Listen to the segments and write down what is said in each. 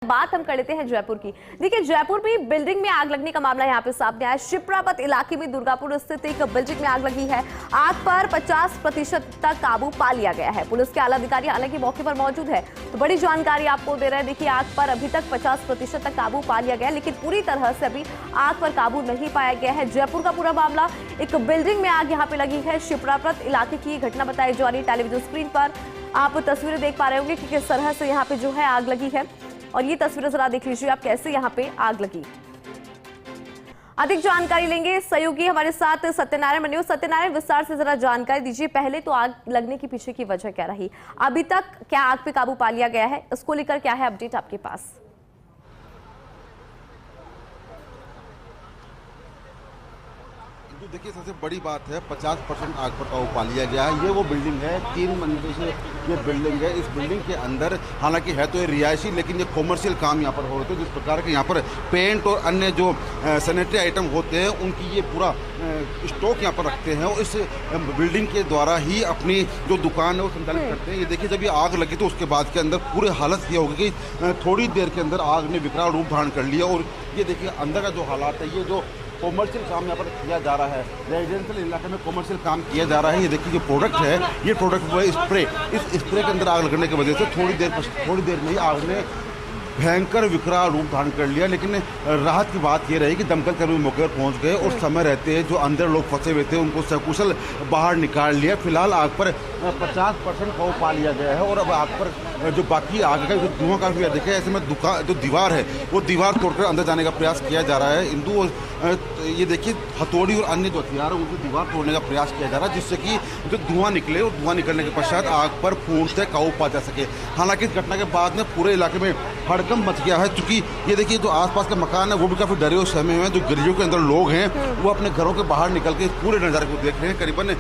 बात हम कर लेते हैं जयपुर की। देखिए, जयपुर में बिल्डिंग में आग लगने का मामला यहाँ पे सामने आया। शिप्रापत इलाके में दुर्गापुर स्थित एक बिल्डिंग में आग लगी है। आग पर 50% तक काबू पा लिया गया है। पुलिस के आला अधिकारी हालांकि मौके पर मौजूद है, तो बड़ी जानकारी आपको दे रहे हैं। देखिए, आग पर अभी तक 50% तक काबू पा लिया गया है, लेकिन पूरी तरह से अभी आग पर काबू नहीं पाया गया है। जयपुर का पूरा मामला, एक बिल्डिंग में आग यहाँ पे लगी है। शिप्रापत इलाके की घटना बताई जा रही है। टेलीविजन स्क्रीन पर आप तस्वीरें देख पा रहे होंगे कि किस तरह से यहाँ पे जो है आग लगी है, और ये तस्वीरें जरा देख लीजिए आप कैसे यहाँ पे आग लगी। अधिक जानकारी लेंगे सहयोगी हमारे साथ सत्यनारायण मन्यू। सत्यनारायण, विस्तार से जरा जानकारी दीजिए। पहले तो आग लगने के पीछे की वजह क्या रही, अभी तक क्या आग पे काबू पा लिया गया है, इसको लेकर क्या है अपडेट आपके पास? तो देखिए, सबसे बड़ी बात है 50% आग पर काबू पा लिया गया है। ये वो बिल्डिंग है, 3 मंजिल से ये बिल्डिंग है। इस बिल्डिंग के अंदर हालांकि है तो ये रिहायशी, लेकिन ये कॉमर्शियल काम यहाँ पर हो रहे थे। जिस प्रकार के यहाँ पर पेंट और अन्य जो सैनिटरी आइटम होते हैं उनकी ये पूरा स्टॉक यहाँ पर रखते हैं, और इस बिल्डिंग के द्वारा ही अपनी जो दुकान है वो संचालित करते हैं। ये देखिए, जब ये आग लगी तो उसके बाद के अंदर पूरी हालत ये होगी कि थोड़ी देर के अंदर आग ने विकराल रूप धारण कर लिया। और ये देखिए अंदर का जो हालात है, ये जो कॉमर्शियल काम यहाँ पर किया जा रहा है, रेजिडेंशियल इलाके में कॉमर्शियल काम किया जा रहा है। ये देखिए, जो प्रोडक्ट है, ये प्रोडक्ट वो है स्प्रे। इस स्प्रे के अंदर आग लगने की वजह से थोड़ी देर में ही आग ने भयंकर विकराल रूप धारण कर लिया। लेकिन राहत की बात ये रही कि दमकल कर्मी मौके पर पहुंच गए और समय रहते जो अंदर लोग फंसे हुए थे उनको सकुशल बाहर निकाल लिया। फिलहाल आग पर 50% काबू पा लिया गया है, और अब आग पर जो बाकी आग का जो धुआं काफी है, देखिए ऐसे में जो दीवार है वो दीवार तोड़कर अंदर जाने का प्रयास किया जा रहा है। इंदू ये देखिए, हथौड़ी और अन्य जो हथियार है उनकी दीवार तोड़ने का प्रयास किया जा रहा है, जिससे कि जो धुआं निकले और धुआं निकलने के पश्चात आग पर पूर्णतः काबू पा जा सके। हालांकि इस घटना के बाद में पूरे इलाके में हड़कंप मच गया है, क्योंकि ये देखिए जो आसपास के मकान है वो भी काफी डरे और सहमे हुए हैं। जो गलियों के अंदर लोग हैं वो अपने घरों के बाहर निकल के पूरे नज़ारे को देख रहे हैं। करीबन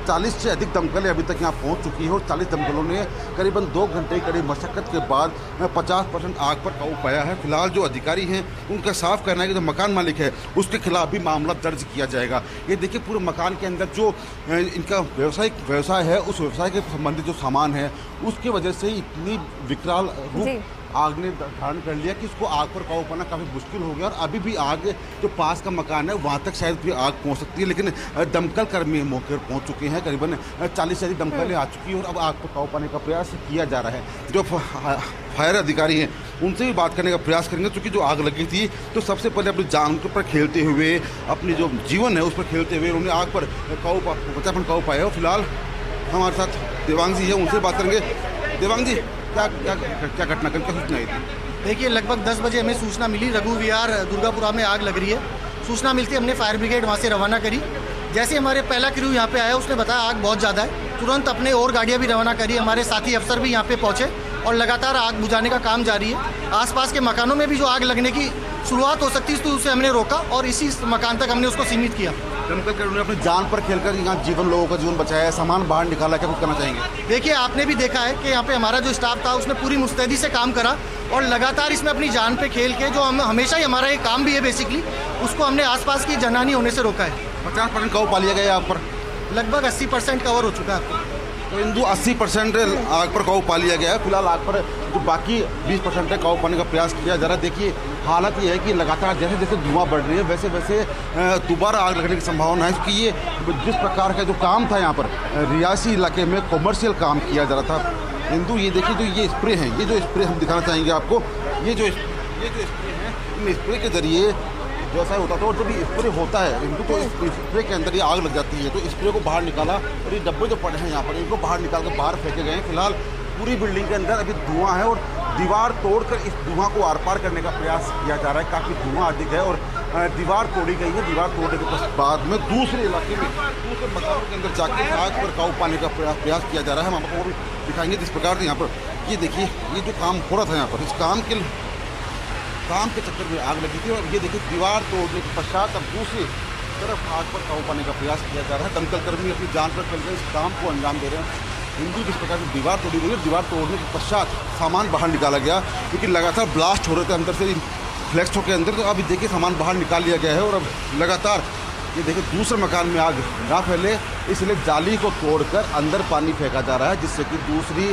40 से अधिक दमकलें अभी तक यहाँ पहुँच चुकी है, और 40 दमकलों ने करीबन 2 घंटे की कड़ी मशक्कत के बाद 50% आग पर काबू पाया है। फिलहाल जो अधिकारी हैं उनका साफ कहना है कि जो मकान मालिक है उसके खिलाफ भी मामला दर्ज किया जाएगा। ये देखिए, पूरे मकान के अंदर जो इनका व्यवसाय है, उस व्यवसाय के संबंधित जो सामान है उसकी वजह से इतनी विकराल रूप आग ने धारण कर लिया कि उसको आग पर काबू पाना काफ़ी मुश्किल हो गया। और अभी भी आग जो पास का मकान है वहाँ तक शायद भी आग पहुँच सकती है, लेकिन दमकल कर्मी मौके पर पहुँच चुके हैं। करीबन 40 से अधिक दमकलें आ चुकी हैं, और अब आग पर काबू पाने का प्रयास किया जा रहा है। जो फायर अधिकारी हैं उनसे भी बात करने का प्रयास करेंगे, क्योंकि जो आग लगी थी तो सबसे पहले अपनी जान के ऊपर खेलते हुए, अपनी जो जीवन है उस पर खेलते हुए उन्होंने आग पर 50% काबू पाया। फिलहाल हमारे साथ देवांग जी है, उनसे बात करेंगे। देवांग जी, क्या घटना कल क्या सूचना आई थी? देखिए, लगभग 10 बजे हमें सूचना मिली, रघु विहार दुर्गापुरा में आग लग रही है। सूचना मिलती हमने फायर ब्रिगेड वहाँ से रवाना करी। जैसे हमारे पहला क्रू यहाँ पे आया, उसने बताया आग बहुत ज़्यादा है। तुरंत अपने और गाड़ियाँ भी रवाना करी, हमारे साथी अफसर भी यहाँ पे पहुँचे, और लगातार आग बुझाने का काम जारी है। आसपास के मकानों में भी जो आग लगने की शुरुआत हो सकती है तो उसे हमने रोका, और इसी मकान तक हमने उसको सीमित किया। दमकल कर्मियों ने अपनी जान पर खेलकर यहाँ लोगों का जीवन बचाया है, सामान बाहर निकाला, क्या कुछ करना चाहेंगे? देखिए, आपने भी देखा है कि यहाँ पे हमारा जो स्टाफ था उसने पूरी मुस्तैदी से काम करा, और लगातार इसमें अपनी जान पे खेल के, जो हम हमेशा ही हमारा ये काम भी है बेसिकली, उसको हमने आसपास की जनहानि होने से रोका है। 50% काबू पा लिया गया है आग पर? लगभग 80% कवर हो चुका है। तो इंदू 80% आग पर काबू पा लिया गया है। फिलहाल आग पर जो बाकी 20% है काबू पाने का प्रयास किया जा रहा है। देखिए, हालत ये है कि लगातार जैसे जैसे धुआं बढ़ रही है वैसे वैसे दोबारा आग लगने की संभावना है, क्योंकि ये जिस प्रकार का जो काम था यहाँ पर रियासी इलाके में कॉमर्शियल काम किया जा रहा था। इंदू, ये देखिए, जो ये स्प्रे हैं, ये जो स्प्रे हम दिखाना चाहेंगे आपको, ये जो स्प्रे हैं, इन स्प्रे के जरिए जो ऐसा होता था, और जब ये स्प्रे होता है इनको तो स्प्रे के अंदर ये आग लग जाती है। तो स्प्रे को बाहर निकाला, और ये डब्बे जो पड़े हैं यहाँ पर इनको बाहर निकाल कर बाहर फेंके गए हैं। फिलहाल पूरी बिल्डिंग के अंदर अभी धुआं है, और दीवार तोड़कर इस धुआं को आर पार करने का प्रयास किया जा रहा है। काफ़ी धुआं अधिक है, और दीवार तोड़ी गई है। दीवार तोड़ने के बाद में दूसरे इलाके में दूसरे मकानों के अंदर जाकर आग पर काबू पाने का प्रयास किया जा रहा है। हम आपको भी दिखाएंगे जिस प्रकार से यहाँ पर ये देखिए, ये जो काम हो रहा था यहाँ पर, इस काम के चक्कर में आग लगी थी। और ये देखिए, दीवार तोड़ने के पश्चात अब दूसरी तरफ आग पर काबू पाने का प्रयास किया जा रहा है। दमकल कर्मी अपनी जान पर चल कर इस काम को अंजाम दे रहे हैं। हिंदू जिस प्रकार की दीवार तोड़ी गई है, दीवार तोड़ने के पश्चात सामान बाहर निकाला गया, क्योंकि लगातार ब्लास्ट हो रहे थे अंदर से फ्लैक्सों के अंदर। तो अभी देखिए, सामान बाहर निकाल लिया गया है, और अब लगातार ये देखिए दूसरे मकान में आग ना फैले इसलिए जाली को तोड़कर अंदर पानी फेंका जा रहा है, जिससे कि दूसरी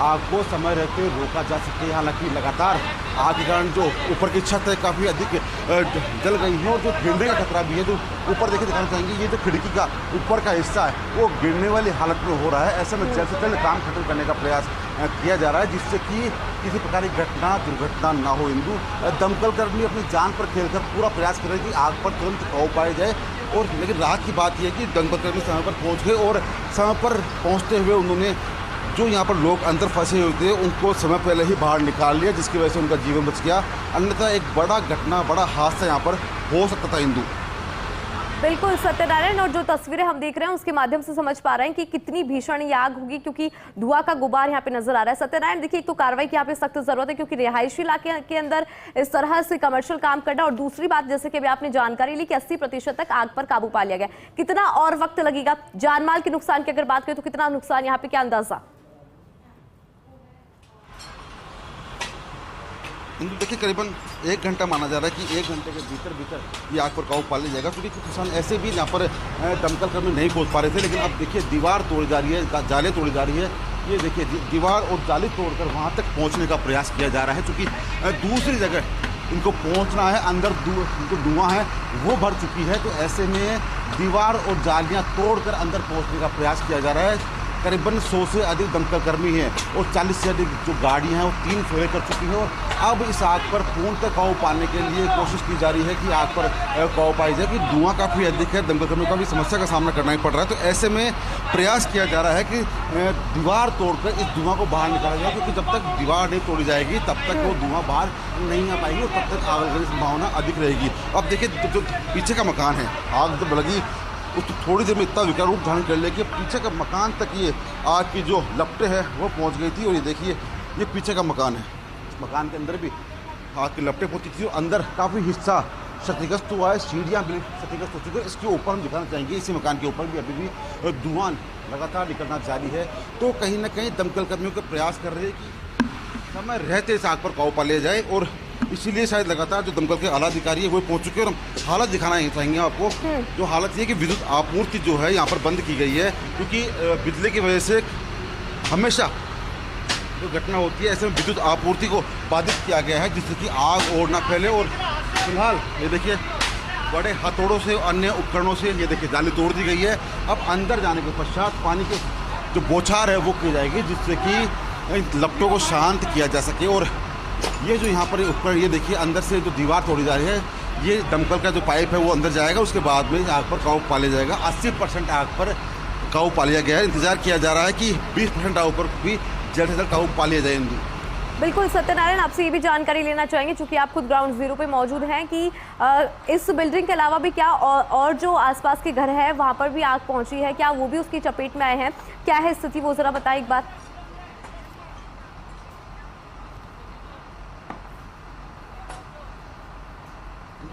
आग को समय रहते रोका जा सके। हालांकि लगातार आग के कारण जो ऊपर की छत है काफ़ी अधिक जल गई है और जो गिरने का खतरा भी है। जो ऊपर देखिए दिखाना चाहेंगे, ये जो खिड़की का ऊपर का हिस्सा है वो गिरने वाली हालत में हो रहा है। ऐसे में जल्द से जल्द काम खत्म करने का प्रयास किया जा रहा है, जिससे कि किसी प्रकार की दुर्घटना ना हो। इंदु, दमकल कर्मी अपनी जान पर खेलकर पूरा प्रयास कर रहे हैं कि आग पर तुरंत काबू पाया जाए। और लेकिन राहत की बात यह है कि दमकल कर्मी समय पर पहुंच गए और समय पर पहुंचते हुए उन्होंने जो यहाँ पर लोग अंदर फंसे हुए थे उनको समय पहले ही बाहर निकाल लिया, जिसकी वजह से उनका जीवन बच गया। अन्यथा एक बड़ा हादसा यहाँ पर हो सकता था। इंदु, बिल्कुल सत्यनारायण, और जो तस्वीरें हम देख रहे हैं उसके माध्यम से समझ पा रहे हैं कि कितनी भीषण ये आग होगी, क्योंकि धुआं का गुबार यहाँ पे नजर आ रहा है। सत्यनारायण, देखिए एक तो कार्रवाई की यहाँ पे सख्त जरूरत है, क्योंकि रिहायशी इलाके के अंदर इस तरह से कमर्शियल काम करना, और दूसरी बात जैसे कि अभी आपने जानकारी ली कि 80% तक आग पर काबू पा लिया गया। कितना और वक्त लगेगा? जानमाल के नुकसान की अगर बात करें तो कितना नुकसान यहाँ पे, क्या अंदाजा? इंदु, देखिए करीबन 1 घंटा माना जा रहा है कि 1 घंटे के भीतर ये आग पर काबू पा लिया जाएगा, क्योंकि कुछ किसान ऐसे भी यहाँ पर दमकल कर्मी नहीं पहुँच पा रहे थे। लेकिन अब देखिए दीवार तोड़ी जा रही है, जाले तोड़ी जा रही है। ये देखिए दीवार और जाली तोड़कर वहाँ तक पहुँचने का प्रयास किया जा रहा है, क्योंकि दूसरी जगह इनको पहुँचना है। अंदर जो धुआं है वो भर चुकी है, तो ऐसे में दीवार और जालियाँ तोड़कर अंदर पहुँचने का प्रयास किया जा रहा है। करीबन 100 से अधिक दमकल कर्मी हैं और 40 से अधिक जो गाड़ियां हैं वो 3 फेरे कर चुकी हैं। और अब इस आग पर पूर्णतः काबू पाने के लिए कोशिश की जा रही है कि आग पर काबू पाई जाए, कि धुआं काफ़ी अधिक है, दमकल कर्मियों का भी समस्या का सामना करना ही पड़ रहा है। तो ऐसे में प्रयास किया जा रहा है कि दीवार तोड़कर इस धुआं को बाहर निकाला जाए, क्योंकि जब तक दीवार नहीं तोड़ी जाएगी तब तक वो धुआं बाहर नहीं आ पाएगी और तब तक आग लगने की संभावना अधिक रहेगी। अब देखिए जो पीछे का मकान है, आग जब लगी उसको थोड़ी देर में इतना विकराल रूप धारण कर लिया कि पीछे का मकान तक ये आग की जो लपटें हैं वो पहुंच गई थी। और ये देखिए ये पीछे का मकान है, इस मकान के अंदर भी आग की लपटें पहुंची थी और अंदर काफ़ी हिस्सा क्षतिग्रस्त हुआ है, सीढ़ियाँ भी क्षतिग्रस्त हो चुकी है। इसके ऊपर हम दिखाना चाहेंगे, इसी मकान के ऊपर भी अभी भी धुआं लगातार निकलना जारी है। तो कहीं ना कहीं दमकल कर्मियों के प्रयास कर रहे हैं कि समय रहते इस आग पर काबू पा लिया जाए, और इसीलिए शायद लगातार जो दमकल के आला अधिकारी है वो पहुंच चुके हैं। और हम हालत दिखाना चाहेंगे आपको। जो हालत ये है कि विद्युत आपूर्ति जो है यहाँ पर बंद की गई है, क्योंकि बिजली की वजह से हमेशा जो घटना होती है ऐसे में विद्युत आपूर्ति को बाधित किया गया है, जिससे कि आग और ना फैले। और फिलहाल ये देखिए बड़े हथौड़ों से अन्य उपकरणों से ये देखिए जाली तोड़ दी गई है। अब अंदर जाने के पश्चात पानी के जो बौछार है वो की जाएगी, जिससे कि लपटों को शांत किया जा सके। और ये जो यहाँ पर उपकरण, ये देखिए अंदर से जो दीवार तोड़ी जा रही है, ये दमकल का जो पाइप है वो अंदर जाएगा, उसके बाद में आग पर काबू पा लिया जाएगा। 80% आग पर काबू पा लिया गया है। इंतजार किया जा रहा है कि 20% आग पर भी जल्द से जल्द काबू पा लिया जाए। इंदु, बिल्कुल सत्यनारायण, आपसे ये भी जानकारी लेना चाहेंगे, चूंकि आप खुद ग्राउंड जीरो पे मौजूद हैं, कि इस बिल्डिंग के अलावा भी क्या और जो आसपास के घर है वहाँ पर भी आग पहुँची है, क्या वो भी उसकी चपेट में आए हैं? क्या है स्थिति, वो जरा बताएं एक बार।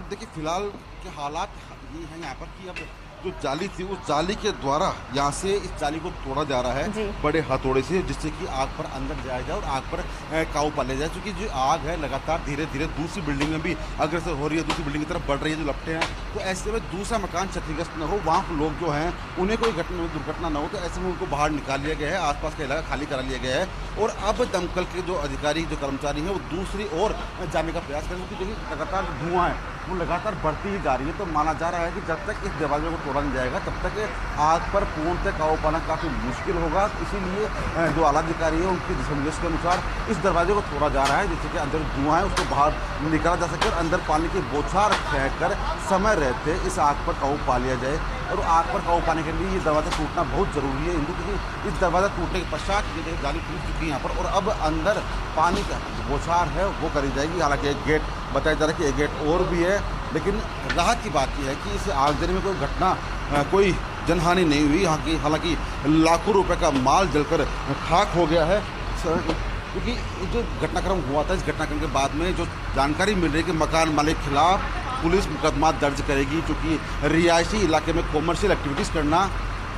देखिए फिलहाल के हालात ये हैं यहाँ पर कि अब जो जाली थी उस जाली के द्वारा यहाँ से इस जाली को तोड़ा जा रहा है बड़े हथौड़े से, जिससे कि आग पर अंदर जाया जाए और आग पर काबू पा लिया जाए। क्योंकि जो आग है लगातार धीरे धीरे दूसरी बिल्डिंग में भी अग्रसर हो रही है, दूसरी बिल्डिंग की तरफ बढ़ रही है जो लपटें हैं। तो ऐसे में दूसरा मकान क्षतिग्रस्त न हो, वहाँ पर लोग जो हैं उन्हें कोई दुर्घटना न हो, तो ऐसे में उनको बाहर निकाल लिया गया है, आसपास का इलाका खाली करा लिया गया है। और अब दमकल के जो अधिकारी जो कर्मचारी हैं वो दूसरी ओर जाने का प्रयास करेंगे, क्योंकि देखिए लगातार धुआं है वो लगातार बढ़ती ही जा रही है। तो माना जा रहा है कि जब तक इस दरवाजे को तोड़ा नहीं जाएगा तब तक आग पर पूर्णतः काबू पाना काफ़ी मुश्किल होगा। इसीलिए जो आला अधिकारी है उनके दिशा निर्देश के अनुसार इस दरवाजे को तोड़ा जा रहा है, जिससे कि अंदर धुआं है उसको बाहर निकाला जा सके और अंदर पानी के बौछार फेंककर समय रहते इस आग पर काबू पा लिया जाए। और आग पर काबू पाने के लिए ये दरवाज़ा टूटना बहुत ज़रूरी है इंदु, क्योंकि इस दरवाज़ा टूटने के पश्चात ये जाली टूट चुकी है यहाँ पर, और अब अंदर पानी का बौछार है वो करी जाएगी। हालांकि एक गेट बताया जा रहा है कि एक गेट और भी है, लेकिन राहत की बात यह है कि इस आगजनी में कोई घटना कोई जनहानि नहीं हुई। यहाँ की हालांकि लाखों रुपए का माल जलकर खाक हो गया है, क्योंकि जो घटनाक्रम हुआ था इस घटनाक्रम के बाद में जो जानकारी मिल रही है कि मकान मालिक के खिलाफ पुलिस मुकदमा दर्ज करेगी, क्योंकि रिहायशी इलाके में कॉमर्शियल एक्टिविटीज़ करना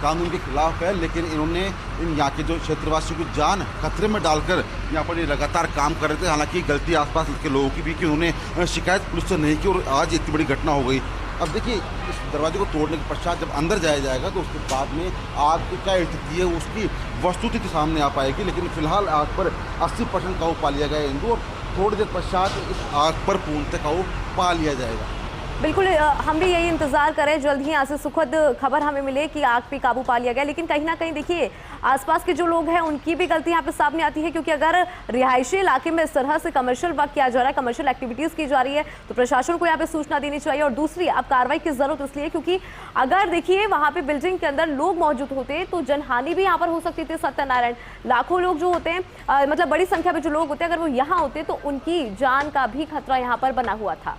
कानून के खिलाफ है। लेकिन इन्होंने यहाँ के जो क्षेत्रवासियों की जान खतरे में डालकर यहाँ पर ये लगातार काम कर रहे थे। हालांकि गलती आसपास के लोगों की भी कि उन्होंने शिकायत पुलिस से नहीं की और आज इतनी बड़ी घटना हो गई। अब देखिए इस दरवाजे को तोड़ने के पश्चात जब अंदर जाया जाएगा तो उसके बाद में आग की क्या स्थिति है उसकी वस्तुस्थिति सामने आ पाएगी, लेकिन फिलहाल आग पर 80% काबू पा लिया गया है इंदु, और थोड़ी देर पश्चात इस आग पर पूर्णतः काबू पा लिया जाएगा। बिल्कुल, हम भी यही इंतजार करें जल्द ही यहाँ से सुखद खबर हमें मिले कि आग पे काबू पा लिया गया। लेकिन कहीं ना कहीं देखिए आसपास के जो लोग हैं उनकी भी गलती यहाँ पे सामने आती है, क्योंकि अगर रिहायशी इलाके में इस तरह से कमर्शियल वर्क किया जा रहा है, कमर्शियल एक्टिविटीज की जा रही है, तो प्रशासन को यहाँ पे सूचना देनी चाहिए। और दूसरी, अब कार्रवाई की जरूरत इसलिए क्योंकि अगर देखिए वहाँ पे बिल्डिंग के अंदर लोग मौजूद होते तो जनहानि भी यहाँ पर हो सकती थी। सत्यनारायण, लाखों लोग जो होते हैं, मतलब बड़ी संख्या में जो लोग होते हैं, अगर वो यहाँ होते तो उनकी जान का भी खतरा यहाँ पर बना हुआ था।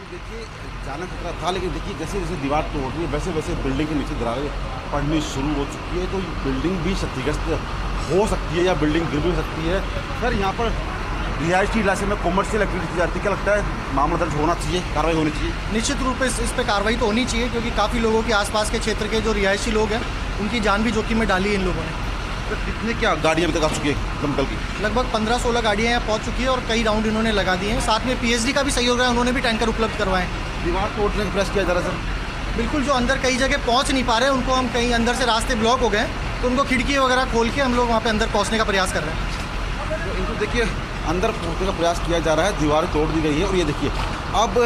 देखिए जाना खतरा था, लेकिन देखिए जैसे जैसे दीवार तोड़ रही है वैसे वैसे बिल्डिंग के नीचे दरारें पड़नी शुरू हो चुकी है, तो ये बिल्डिंग भी क्षतिग्रस्त हो सकती है या बिल्डिंग गिर भी सकती है। सर यहाँ पर रिहायशी इलाके में कॉमर्शियल एक्टिविटी जाती है, क्या लगता है मामला दर्ज होना चाहिए, कार्रवाई होनी चाहिए? निश्चित रूप से इस पर कार्रवाई तो होनी चाहिए, क्योंकि काफ़ी लोगों के आसपास के क्षेत्र के जो रिहायशी लोग हैं उनकी जान भी जोखिम में डाली है इन लोगों ने। तो कितने क्या गाड़ियाँ अभी तक आ चुकी है दमकल की? लगभग 15-16 गाड़ियाँ यहाँ पहुँच चुकी है और कई राउंड इन्होंने लगा दिए हैं। साथ में पीएचडी का भी सहयोग रहा है, उन्होंने भी टैंकर उपलब्ध करवाए। दीवार तोड़ने का प्रयास किया जा रहा है सर? बिल्कुल, जो अंदर कई जगह पहुँच नहीं पा रहे हैं उनको हम कहीं अंदर से रास्ते ब्लॉक हो गए, तो उनको खिड़की वगैरह खोल के हम लोग वहाँ पे अंदर पहुँचने का प्रयास कर रहे हैं। तो इनको देखिए अंदर पहुँचने का प्रयास किया जा रहा है, दीवारें तोड़ दी गई है, और ये देखिए अब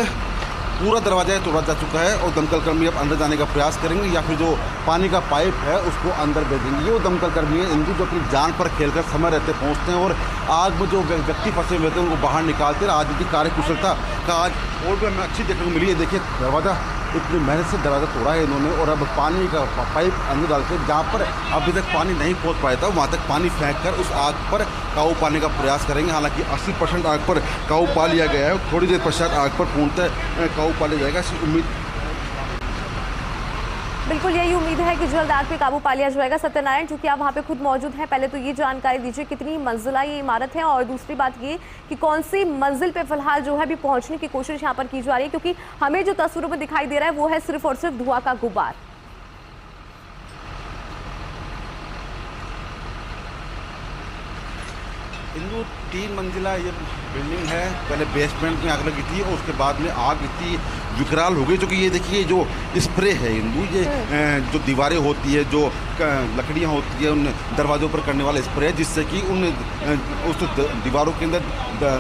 पूरा दरवाजा तोड़ा जा चुका है और दमकल कर्मी अब अंदर जाने का प्रयास करेंगे या फिर जो पानी का पाइप है उसको अंदर भेजेंगे। ये वो दमकल कर्मी है इंदु जो अपनी जान पर खेलकर समय रहते पहुंचते हैं और आग में जो व्यक्ति फंसे हुए थे उनको बाहर निकालते हैं। आज की कार्यकुशलता का आज और भी हमें अच्छी देखने को मिली है। देखिए दरवाज़ा इतनी मेहनत से दरवाज़ा तोड़ा है इन्होंने, और अब पानी का पाइप अंदर डालते जहाँ पर अभी तक पानी नहीं पहुँच पाया था वहाँ तक पानी फेंक कर उस आग पर काबू पाने का प्रयास करेंगे। हालांकि 80% आग पर काबू पा लिया गया है, थोड़ी देर पश्चात आग पर पूर्णतः काबू पा लिया जाएगा, ऐसी उम्मीद। बिल्कुल यही उम्मीद है कि जल्द आग पे काबू पा लिया जाएगा। सत्यनारायण, चूंकि आप वहाँ पे खुद मौजूद हैं, पहले तो ये जानकारी दीजिए कितनी मंजिला ये इमारत है, और दूसरी बात ये कि कौन सी मंजिल पे फिलहाल जो है अभी पहुँचने की कोशिश यहाँ पर की जा रही है, क्योंकि हमें जो तस्वीरों में दिखाई दे रहा है वो है सिर्फ और सिर्फ धुआं का गुबार। इंदु 3 मंजिला ये बिल्डिंग है, पहले बेसमेंट में आग लगी थी और उसके बाद में आग इतनी विकराल हो गई, जो कि ये देखिए जो स्प्रे है इंदु, ये जो दीवारें होती है, जो लकड़ियाँ होती है, उन दरवाज़ों पर करने वाला स्प्रे है, जिससे कि उन उस दीवारों के अंदर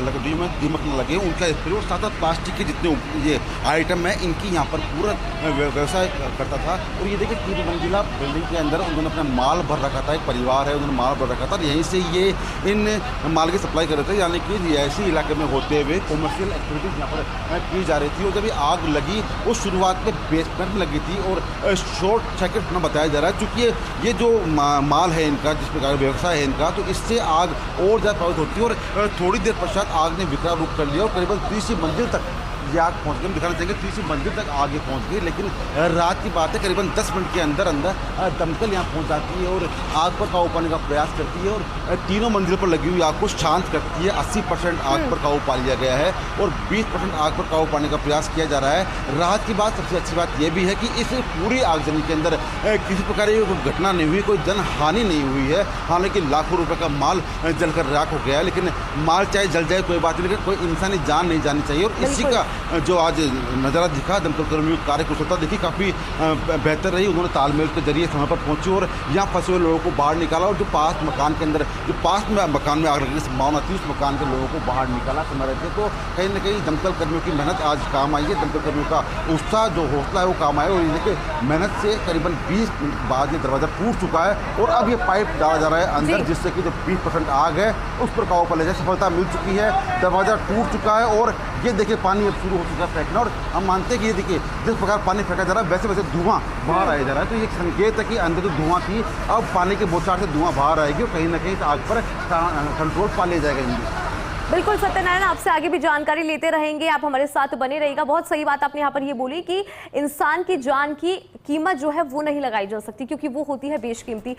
लकड़ियों में दीमक न लगे, उनका स्प्रे। और साथ साथ प्लास्टिक के जितने ये आइटम है इनकी यहाँ पर पूरा व्यवसाय करता था। और ये देखिए 3 मंजिला बिल्डिंग के अंदर उन्होंने अपना माल भर रखा था, एक परिवार है उन्होंने माल भर रखा था, यहीं से ये इन माल की सप्लाई कर रहे थे, यानी कि रिहायशी इलाके में होते हुए कॉमर्शियल एक्टिविटीज़ यहाँ पर की जा रही थी। और जब ये आग लगी वो शुरुआत में बेसमेंट में लगी थी और शॉर्ट सर्किट होना बताया जा रहा है, चूँकि ये जो माल है इनका, जिस प्रकार का व्यवसाय है इनका, तो इससे आग और ज़्यादा प्रभावित होती है। और थोड़ी देर पश्चात आग ने विकराल रूप कर लिया और करीबन 30 मंजिल तक ये आग पहुँच गई। हम दिखाना चाहेंगे 30 मंजिल तक आगे पहुँच गई, लेकिन रात की बात है करीबन 10 मिनट के अंदर अंदर दमकल यहाँ पहुँच जाती है और आग पर काबू पाने का प्रयास करती है और तीनों मंजिल पर लगी हुई आग को शांत करती है। 80% आग पर काबू पा लिया गया है और 20% आग पर काबू पाने का प्रयास किया जा रहा है। राहत की बात, सबसे अच्छी बात यह भी है कि इस पूरी आगजनी के अंदर किसी प्रकार की कोई घटना नहीं हुई, कोई जनहानि नहीं हुई है। हालांकि लाखों रुपए का माल जलकर राख हो गया है, लेकिन माल चाहे जल जाए कोई बात नहीं, लेकिन कोई इंसानी जान नहीं जानी चाहिए। और इसी का जो आज नज़ारा दिखा दमकल कर्मियों की कार्यकुशलता देखी काफ़ी बेहतर रही। उन्होंने तालमेल के जरिए समय पर पहुंचे और यहाँ फंसे हुए लोगों को बाहर निकाला, और जो पास मकान के अंदर जो पास में मकान में आग लगने की संभावना थी उस मकान के लोगों को बाहर निकाला समय रहते। तो कहीं ना कहीं दमकल कर्मियों की मेहनत आज काम आई है, दमकल कर्मियों का उत्साह जो हौसला है वो काम आया। और ये देखिए मेहनत से करीबन 20 मिनट बाद ये दरवाज़ा टूट चुका है और अब ये पाइप डाला जा रहा है अंदर, जिससे कि जो 20% आग है उस पर काबू पा लिया जाए। सफलता मिल चुकी है, दरवाज़ा टूट चुका है और ये देखिए पानी अब शुरू हो चुका है फेंकना। और हम मानते हैं कि ये देखिए जिस प्रकार पानी फेंका जा रहा है वैसे वैसे धुआं बाहर आया जा रहा है, तो ये संकेत है कि अंदर जो धुआं थी अब पानी के बौछार से धुआं बाहर आएगी और कहीं ना कहीं आग पर कंट्रोल पा लिया जाएगा। बिल्कुल सत्यनारायण, आपसे आगे भी जानकारी लेते रहेंगे, आप हमारे साथ बने रहिएगा। बहुत सही बात आपने यहाँ पर ये बोली कि इंसान की जान की कीमत जो है वो नहीं लगाई जा सकती, क्योंकि वो होती है बेशकीमती।